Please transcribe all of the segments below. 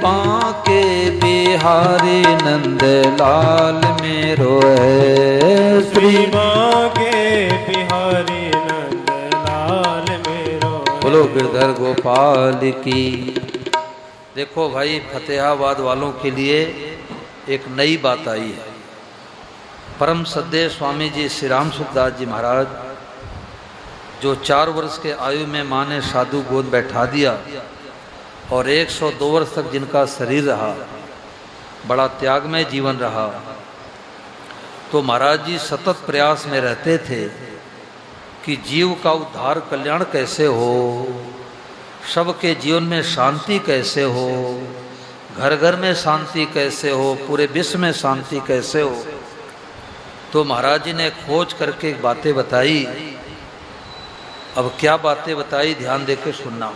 बांके बिहारी नंद लाल मेरो है। श्री बांके बिहारी नंद लाल मेरो है। बोलो गिरधर गोपाल की। देखो भाई, फतेहाबाद वालों के लिए एक नई बात आई है। परम सद्य स्वामी जी श्री राम सुखदास जी महाराज, जो 4 वर्ष के आयु में माँ ने साधु गोद बैठा दिया और 102 वर्ष तक जिनका शरीर रहा, बड़ा त्यागमय जीवन रहा, तो महाराज जी सतत प्रयास में रहते थे कि जीव का उद्धार कल्याण कैसे हो, सबके जीवन में शांति कैसे हो, घर घर में शांति कैसे हो, पूरे विश्व में शांति कैसे हो। तो महाराज जी ने खोज करके बातें बताई। अब क्या बातें बताई, ध्यान देकर सुनना।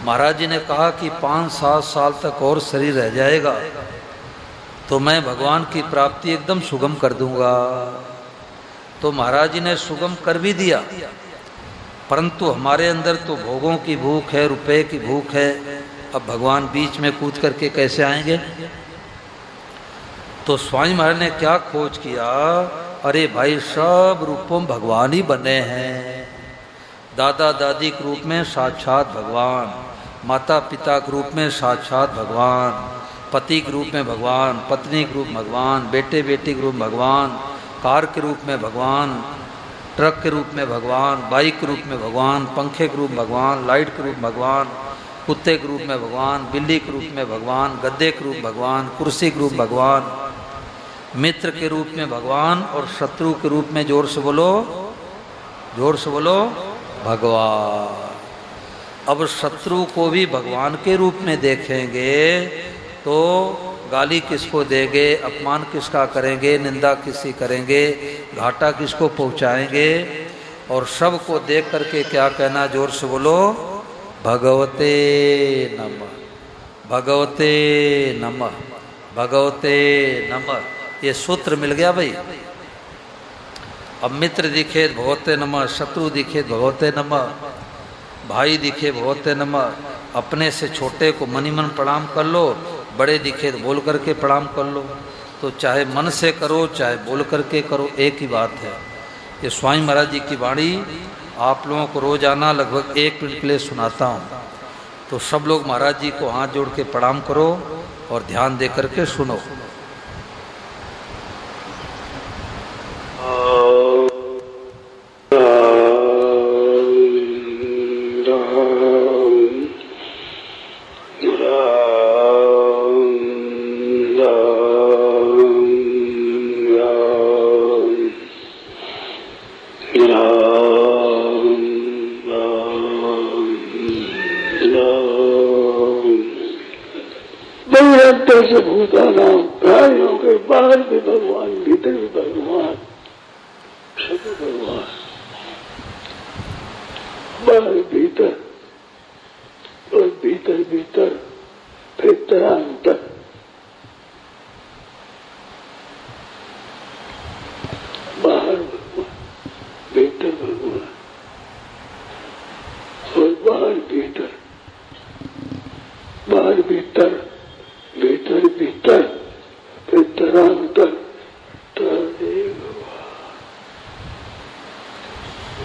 महाराज जी ने कहा कि 5-7 साल तक और शरीर रह जाएगा तो मैं भगवान की प्राप्ति एकदम सुगम कर दूंगा। तो महाराज जी ने सुगम कर भी दिया, परंतु हमारे अंदर तो भोगों की भूख है, रुपए की भूख है। अब भगवान बीच में कूद करके कैसे आएंगे? तो स्वामी महाराज ने क्या खोज किया, अरे भाई सब रूपों में भगवान ही बने हैं। दादा दादी के रूप में साक्षात भगवान, माता पिता के रूप में साक्षात भगवान, पति के रूप में भगवान, पत्नी के रूप में भगवान, बेटे बेटी के रूप में भगवान, कार के रूप में भगवान, ट्रक के रूप में भगवान, बाइक के रूप में भगवान, पंखे के रूप में भगवान, लाइट के रूप में भगवान, कुत्ते के रूप में भगवान, बिल्ली के रूप में भगवान, गद्दे के रूप में भगवान, कुर्सी के रूप में भगवान, मित्र के रूप में भगवान और शत्रु के रूप में, जोर से बोलो, जोर से बोलो, भगवान। अब शत्रु को भी भगवान के रूप में देखेंगे तो गाली किसको देंगे, अपमान किसका करेंगे, निंदा किसकी करेंगे, घाटा किसको पहुंचाएंगे, और सब को देख करके क्या कहना, जोर से बोलो, भगवते नमः, भगवते नमः, भगवते नमः। ये सूत्र मिल गया भाई। अब मित्र दिखे भगवते नमः, शत्रु दिखे भगवते नमः, भाई दिखे भगवते नमः। अपने से छोटे को मनी मन प्रणाम कर लो, बड़े दिखे तो बोल करके प्रणाम कर लो। तो चाहे मन से करो चाहे बोल करके करो, एक ही बात है। ये स्वामी महाराज जी की वाणी आप लोगों को रोजाना लगभग 1 मिनट के लिए सुनाता हूँ। तो सब लोग महाराज जी को हाथ जोड़ के प्रणाम करो और ध्यान दे करके सुनो। भूतानाम प्राणियों के बाहर भी भगवान, भीतर भी भगवान, सभी भगवान, बाहर भीतर और भीतर भीतर, फिर तरांतर। बाहर भगवान, भीतर भगवान और बाहर भीतर, बाहर भीतर, भीतर भीतर, फिर तरांतर,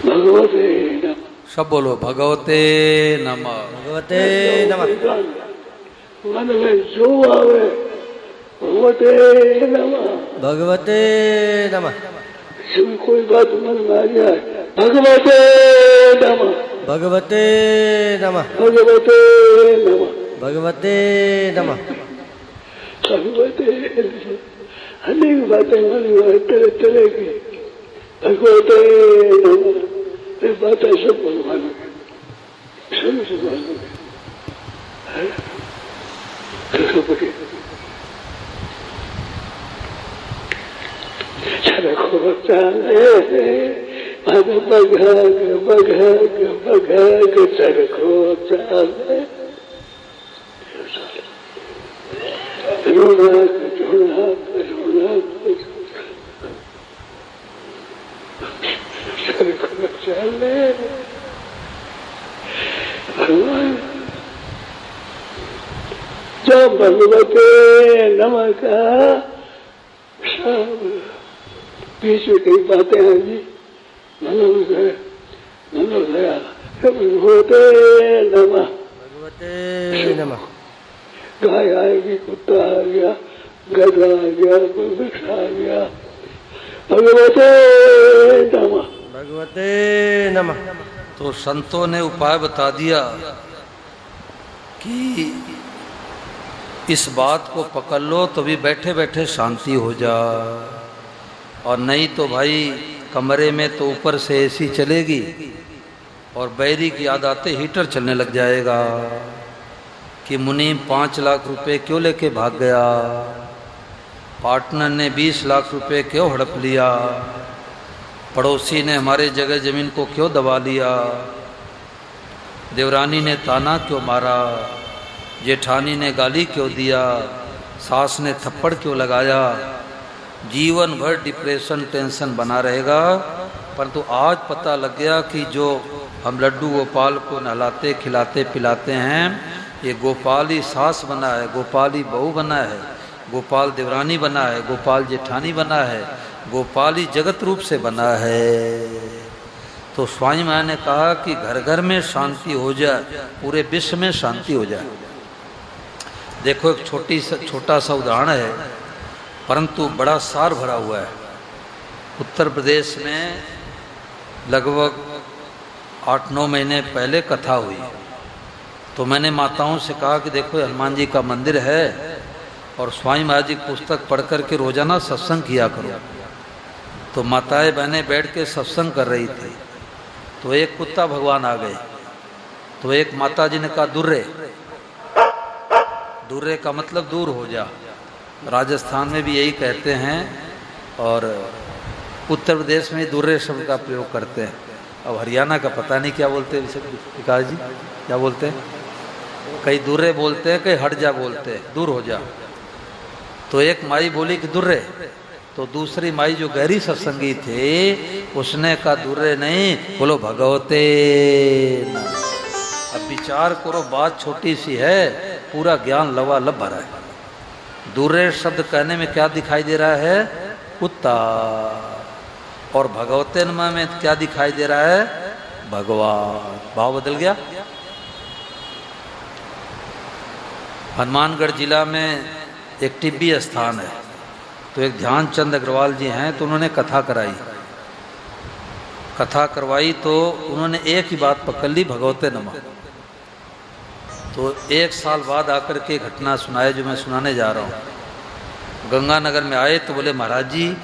भगवते नमः। सब बोलो, भगवते नमः, भगवते नमः। मन में जो आवे, भगवते नमः, भगवते नमः। इसमें कोई बात मन में आ जाए, भगवते नमः, भगवते नमः, भगवते नमः, भगवते नमः। भगवते अनेक बातें मन में तरह तरह की, भगवते नमः। ये बातें सब भगवान की, सभी से भगवान की है। चरखो चाले भग बघग बघग बघग, चरखो चाले रुणक रुणक रुणक, चरखो चाले भगवान। सब भगवते नमः का सब बीच में कई बातें हैं जी। भगवते नमः, भगवते नमः। गाय आएगी, कुत्ता आ गया, गधा आ गया, वृक्ष आ गया। भगवते नमः, भगवते नमः। तो संतों ने उपाय बता दिया कि इस बात को पकड़ लो तो भी बैठे बैठे शांति हो जा, और नहीं तो भाई कमरे में तो ऊपर से एसी चलेगी और बैरी की याद आते हीटर चलने लग जाएगा कि मुनीम 5 लाख रुपए क्यों लेके भाग गया, पार्टनर ने 20 लाख रुपए क्यों हड़प लिया, पड़ोसी ने हमारे जगह जमीन को क्यों दबा लिया, देवरानी ने ताना क्यों मारा, जेठानी ने गाली क्यों दिया, सास ने थप्पड़ क्यों लगाया। जीवन भर डिप्रेशन टेंशन बना रहेगा। परंतु आज पता लग गया कि जो हम लड्डू गोपाल को नहलाते खिलाते पिलाते हैं, ये गोपाल ही सास बना है, गोपाल ही बहू बना है, गोपाल देवरानी बना है, गोपाल जेठानी बना है, गोपाल ही जगत रूप से बना है। तो स्वामी महाराज ने कहा कि घर घर में शांति हो जाए, पूरे विश्व में शांति हो जाए। देखो एक छोटा सा उदाहरण है, परंतु बड़ा सार भरा हुआ है। उत्तर प्रदेश में लगभग 8-9 महीने पहले कथा हुई, तो मैंने माताओं से कहा कि देखो हनुमान जी का मंदिर है और स्वामी महाराज जी की पुस्तक पढ़ कर के रोजाना सत्संग किया करो। तो माताएं बहनें बैठ के सत्संग कर रही थी, तो एक कुत्ता भगवान आ गए। तो एक माता जी ने कहा दुर्रे, दुर्रे का मतलब दूर हो जा, राजस्थान में भी यही कहते हैं और उत्तर प्रदेश में दुर्रे शब्द का प्रयोग करते हैं। अब हरियाणा का पता नहीं क्या बोलते हैं विकास जी, क्या बोलते हैं? कई दुर्रे बोलते हैं, कई हट जा बोलते हैं, दूर हो जा। तो एक माई बोली कि दुर्रे, तो दूसरी माई जो गहरी सत्संगी थे उसने कहा दुर्रे नहीं, बोलो भगवते नमः। अब विचार करो, बात छोटी सी है, पूरा ज्ञान लबालब भरा है। दुर्रे शब्द कहने में क्या दिखाई दे रहा है? कुत्ता। और भगवते नमः में क्या दिखाई दे रहा है? भगवान। भाव बदल गया। हनुमानगढ़ जिला में एक टिब्बी स्थान है, तो एक ध्यानचंद अग्रवाल जी हैं, तो उन्होंने कथा कराई। कथा करवाई तो उन्होंने एक ही बात पकड़ ली, भगवते नमः। तो 1 साल बाद आकर के घटना सुनाया जो मैं सुनाने जा रहा हूँ। गंगानगर में आए तो बोले महाराज जी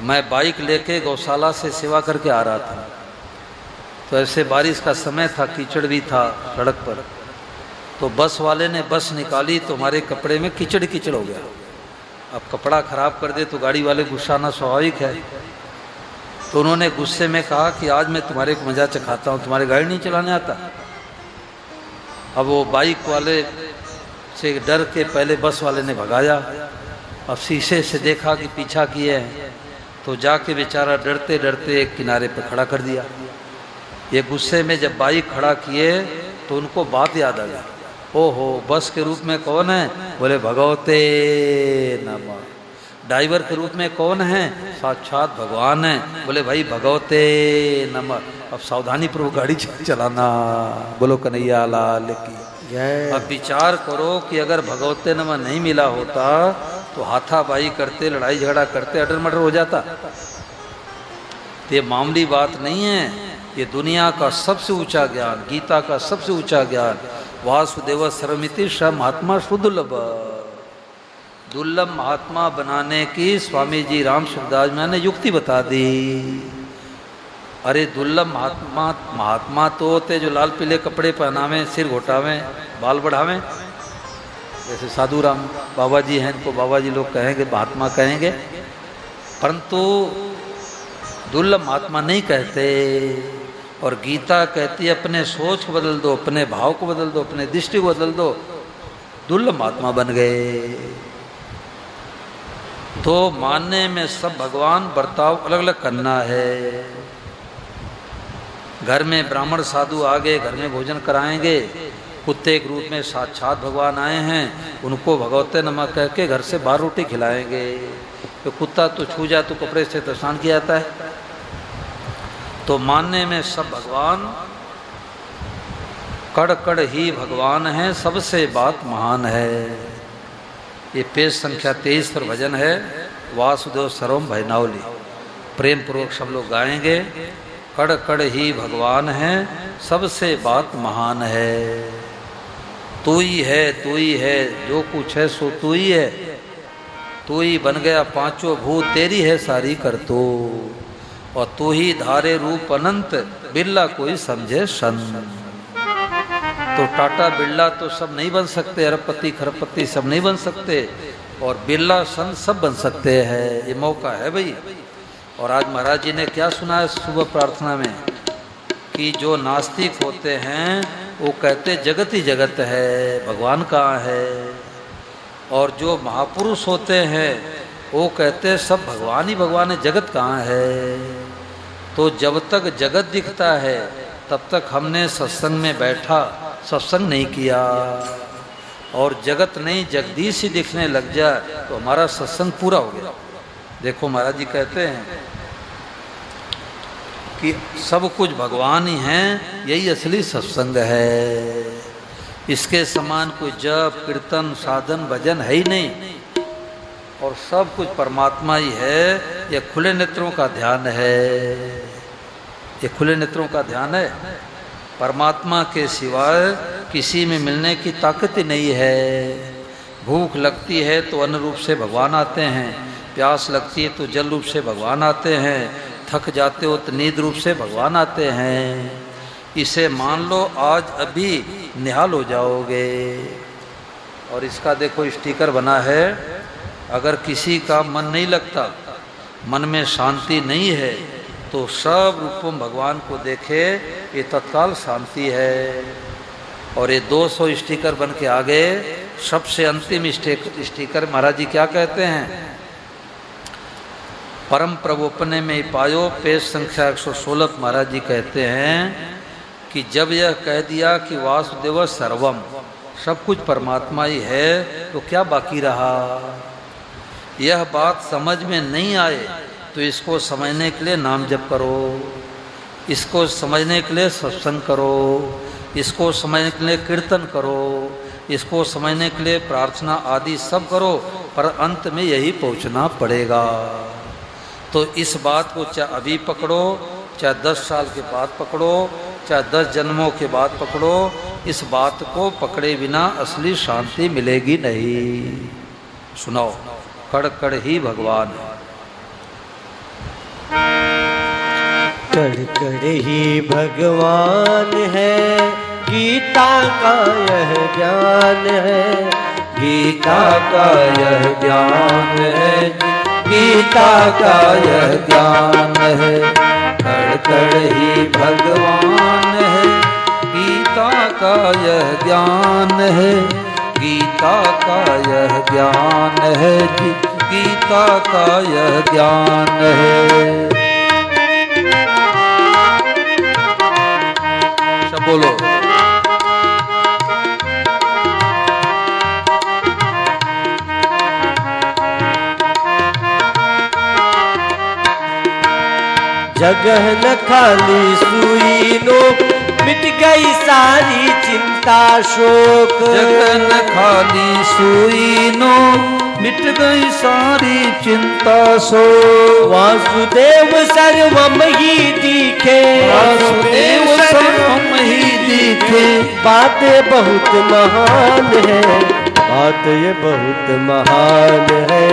मैं बाइक लेके गौशाला से सेवा करके आ रहा था, तो ऐसे बारिश का समय था, कीचड़ भी था सड़क पर, तो बस वाले ने बस निकाली तो हमारे कपड़े में कीचड़ कीचड़ हो गया। अब कपड़ा खराब कर दे तो गाड़ी वाले गुस्सा आना स्वाभाविक है। तो उन्होंने गुस्से में कहा कि आज मैं तुम्हारे को मजा चखाता हूँ, तुम्हारे गाड़ी नहीं चलाने आता। अब वो बाइक वाले से डर के पहले बस वाले ने भगाया। अब शीशे से देखा कि पीछा किए हैं, तो जाके बेचारा डरते डरते एक किनारे पर खड़ा कर दिया। ये गुस्से में जब बाइक खड़ा किए तो उनको बात याद आ गई, ओहो बस के रूप में कौन है? बोले भगवते नमः। ड्राइवर के रूप में कौन है? साक्षात भगवान है। बोले भाई भगवते नमः। अब सावधानी पूर्वक गाड़ी चलाना। बोलो कन्हैया लाल की जय। अब विचार करो कि अगर भगवते नमः नहीं मिला होता तो हाथापाई करते, लड़ाई झगड़ा करते, अडर मडर हो जाता। तो ये मामूली बात नहीं है, ये दुनिया का सबसे ऊंचा ज्ञान, गीता का सबसे ऊंचा ज्ञान, वासुदेव सर्वमिति स महात्मा सुदुर्लभ। दुर्लभ महात्मा बनाने की स्वामी जी राम सुखदास ने युक्ति बता दी। अरे दुर्लभ महात्मा तो होते जो लाल पीले कपड़े पहनावे, सिर घोटावें, बाल बढ़ावें। जैसे साधु राम बाबा जी हैं, इनको बाबा जी लोग कहेंगे, महात्मा कहेंगे, परंतु दुर्लभ महात्मा नहीं कहते। और गीता कहती है अपने सोच को बदल दो, अपने भाव को बदल दो, अपने दृष्टि को बदल दो, दुर्लभ महात्मा बन गए। तो मानने में सब भगवान, बर्ताव अलग अलग करना है। घर में ब्राह्मण साधु आ गए, घर में भोजन कराएंगे, कुत्ते के रूप में साक्षात भगवान आए हैं, उनको भगवते नमः कह के घर से बाहर रोटी खिलाएंगे। तो कुत्ता तो छू जाए तो कपड़े से तो स्नान किया जाता है। तो मानने में सब भगवान कड़ कड़ ही भगवान है, सबसे बात महान है। ये पेज संख्या 23 पर भजन है, वासुदेव सर्वम भयनावली। प्रेम पूर्वक सब लोग गाएंगे। कड़ कड़ ही भगवान है, सबसे बात महान है। तू ही है, तू ही है, जो कुछ है सो तू ही है। तू ही बन गया पांचों भूत, तेरी है सारी करतूत। और तू ही धारे रूप अनंत, बिरला कोई समझे संत। तो टाटा बिरला तो सब नहीं बन सकते, अरबपति खरबपति सब नहीं बन सकते, और बिरला संत सब बन सकते हैं। ये मौका है भाई। और आज महाराज जी ने क्या सुना है सुबह प्रार्थना में, कि जो नास्तिक होते हैं वो कहते जगत ही जगत है, भगवान कहाँ है। और जो महापुरुष होते हैं वो कहते सब भगवान ही भगवान है, जगत कहाँ है। तो जब तक जगत दिखता है तब तक हमने सत्संग में बैठा, सत्संग नहीं किया। और जगत नहीं जगदीश ही दिखने लग जाए तो हमारा सत्संग पूरा हो गया। देखो महाराज जी कहते हैं कि सब कुछ भगवान ही हैं, यही असली सत्संग है। इसके समान कोई जप कीर्तन साधन भजन है ही नहीं, और सब कुछ परमात्मा ही है। यह खुले नेत्रों का ध्यान है, ये खुले नेत्रों का ध्यान है। परमात्मा के सिवाय किसी में मिलने की ताकत ही नहीं है। भूख लगती है तो अन्न रूप से भगवान आते हैं, प्यास लगती है तो जल रूप से भगवान आते हैं, थक जाते हो तो नींद रूप से भगवान आते हैं। इसे मान लो, आज अभी निहाल हो जाओगे। और इसका देखो स्टिकर बना है, अगर किसी का मन नहीं लगता, मन में शांति नहीं है, तो सब रूपों भगवान को देखे, ये तत्काल शांति है। और ये 200 स्टिकर बन के आ गए। सबसे अंतिम स्टिकर महाराज जी क्या कहते हैं, परम प्रभु अपने में पायो, पेज संख्या 116 महाराज जी कहते हैं कि जब यह कह दिया कि वासुदेव सर्वम, सब कुछ परमात्मा ही है, तो क्या बाकी रहा। यह बात समझ में नहीं आए तो इसको समझने के लिए नाम जप करो, इसको समझने के लिए सत्संग करो, इसको समझने के लिए कीर्तन करो, इसको समझने के लिए प्रार्थना आदि सब करो, पर अंत में यही पहुंचना पड़ेगा। तो इस बात को चाहे अभी पकड़ो, चाहे 10 साल के बाद पकड़ो, चाहे 10 जन्मों के बाद पकड़ो, इस बात को पकड़े बिना असली शांति मिलेगी नहीं। सुनाओ, कड़ कड़ ही भगवान है। कड़ कड़ ही भगवान है, गीता का यह ज्ञान है, गीता का यह ज्ञान है, गीता का यह ज्ञान है। कड़ कड़ ही भगवान है, गीता का यह ज्ञान है, गीता का यह ज्ञान है, गीता का यह ज्ञान है। सब बोलो, जगह न खाली सुई नो, मिट गई सारी चिंता शोक। जगह न खाली सुई नो, मिट गई सारी चिंता शोक। वासुदेव सर्वम ही दिखे, वासुदेव सर्वम ही दिखे। बात ये बहुत महान है, बात ये बहुत महान है,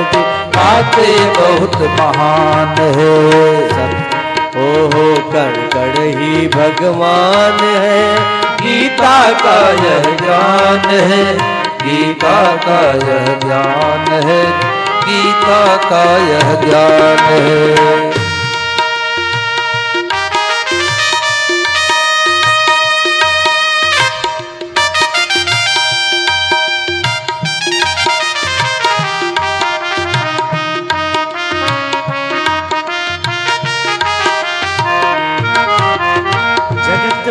बात ये बहुत महान है। ओहो कड़ कड़ ही भगवान है, गीता का यह ज्ञान है, गीता का यह ज्ञान है, गीता का यह ज्ञान है।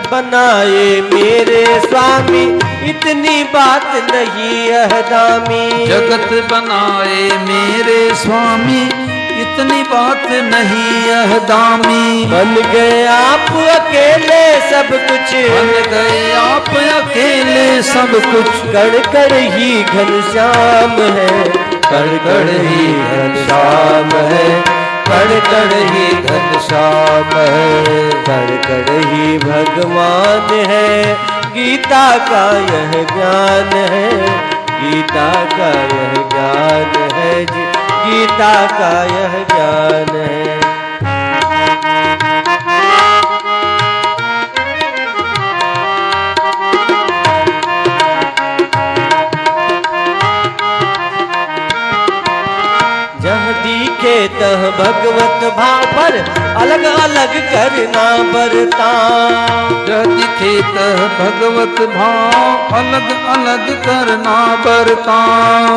बनाए मेरे स्वामी, इतनी बात नहीं यह दामी। जगत बनाए मेरे स्वामी, इतनी बात नहीं यह दामी। बन गए आप अकेले सब कुछ, बन गए आप अकेले सब कुछ। कण कण ही घनश्याम है, कण कण ही घनश्याम है, कण कण ही घनश्याम है, कण कण ही भगवान है। गीता का यह ज्ञान है, गीता का यह ज्ञान है जी, गीता का यह ज्ञान है। जहाँ दिखे तह भगवत भाव पर अलग अलग करना बरता। जह दिखे तह भगवत भाव अलग अलग करना बरता।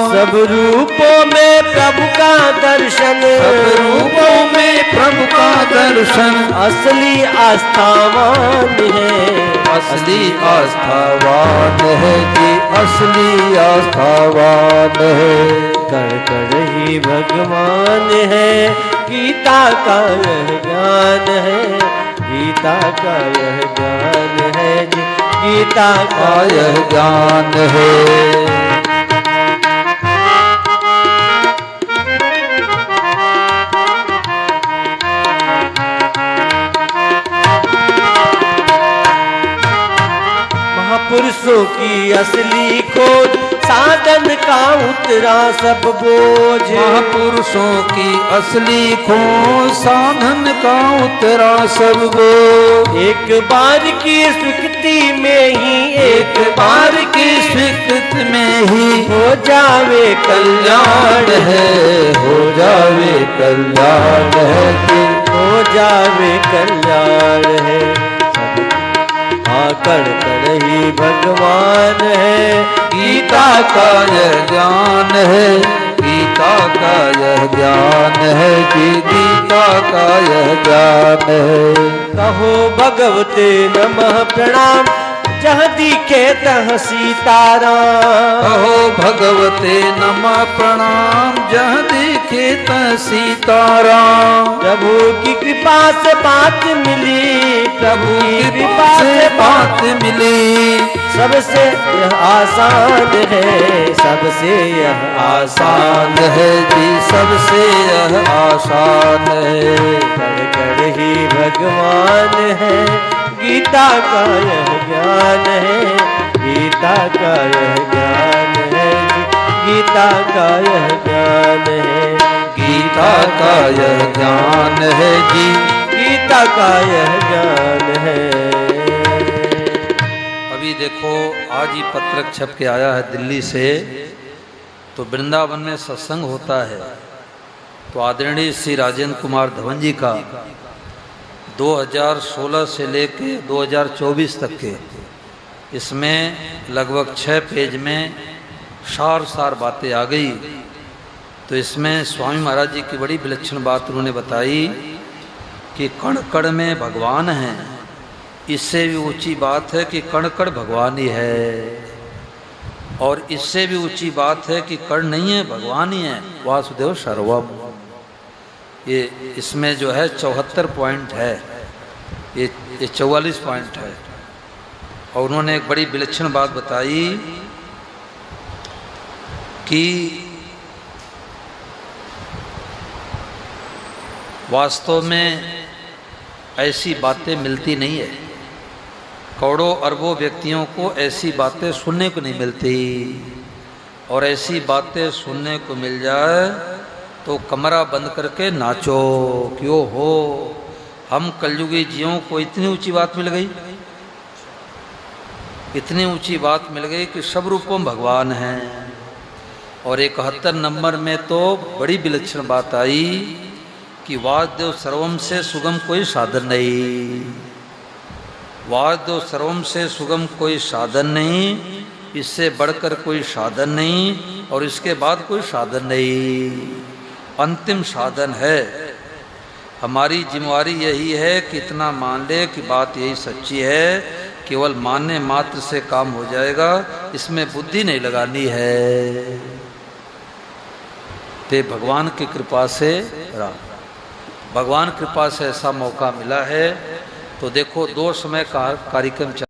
सब रूपों में प्रभु का दर्शन, सब रूपों में प्रभु का दर्शन। असली आस्थावान है, असली आस्थावान है जी, असली आस्थावान है। कण कण ही भगवान है। गीता का यह ज्ञान है, गीता का यह ज्ञान है जी, गीता का यह ज्ञान है। महापुरुषों की असली खोज, साधन का उतरा सब बोझ। महापुरुषों की असली खोज, साधन का उतरा सब बोझ। एक बार की स्वीकृति में ही, एक बार की स्वीकृति में ही हो जावे कल्याण है, हो जावे कल्याण है जी, हो जावे कल्याण है। कण कण ही भगवान है। गीता का यह ज्ञान है, गीता का यह ज्ञान है जी, गीता का यह ज्ञान है। कहो भगवते नमः प्रणाम, जहाँ दिखे तह सीताराम। कहो भगवते नमः प्रणाम, जहाँ दिखे तह सीताराम। प्रभु की कृपा से बात मिली, प्रभु की कृपा से बात मिली। सबसे यह आसान है, सबसे यह आसान है जी, सबसे यह आसान है। कण कण ही भगवान है। गीता का यह ज्ञान है, गीता का यह ज्ञान है, गीता का यह ज्ञान है, गीता का यह ज्ञान है जी, गीता का यह ज्ञान है। अभी देखो आज ही पत्रक छप के आया है दिल्ली से, तो वृंदावन में सत्संग होता है, तो आदरणीय श्री राजेंद्र कुमार धवन जी का 2016 से लेके 2024 तक के, इसमें लगभग 6 पेज में सार बातें आ गई। तो इसमें स्वामी महाराज जी की बड़ी विलक्षण बात उन्होंने बताई कि कण कण में भगवान हैं। इससे भी ऊंची बात है कि कण कण भगवान ही है, और इससे भी ऊंची बात है कि कण नहीं है, भगवान ही है। वासुदेव सर्वम, ये इसमें जो है 74 पॉइंट है, ये 44 पॉइंट है। और उन्होंने एक बड़ी विलक्षण बात बताई कि वास्तव में ऐसी बातें मिलती नहीं है, करोड़ों अरबों व्यक्तियों को ऐसी बातें सुनने को नहीं मिलती, और ऐसी बातें सुनने को मिल जाए तो कमरा बंद करके नाचो, क्यों हो हम कलयुगी जीवों को इतनी ऊंची बात मिल गई, इतनी ऊंची बात मिल गई कि सब रूपों में भगवान हैं। और 71 नंबर में तो बड़ी विलक्षण बात आई कि वासुदेव सर्वम से सुगम कोई साधन नहीं, वासुदेव सर्वम से सुगम कोई साधन नहीं, इससे बढ़कर कोई साधन नहीं, और इसके बाद कोई साधन नहीं, अंतिम साधन है। हमारी जिम्मेवारी यही है कि इतना मान ले कि बात यही सच्ची है केवल मानने मात्र से काम हो जाएगा, इसमें बुद्धि नहीं लगानी है। ते भगवान की कृपा से भगवान कृपा से ऐसा मौका मिला है। तो देखो 2 समय का कार्यक्रम चल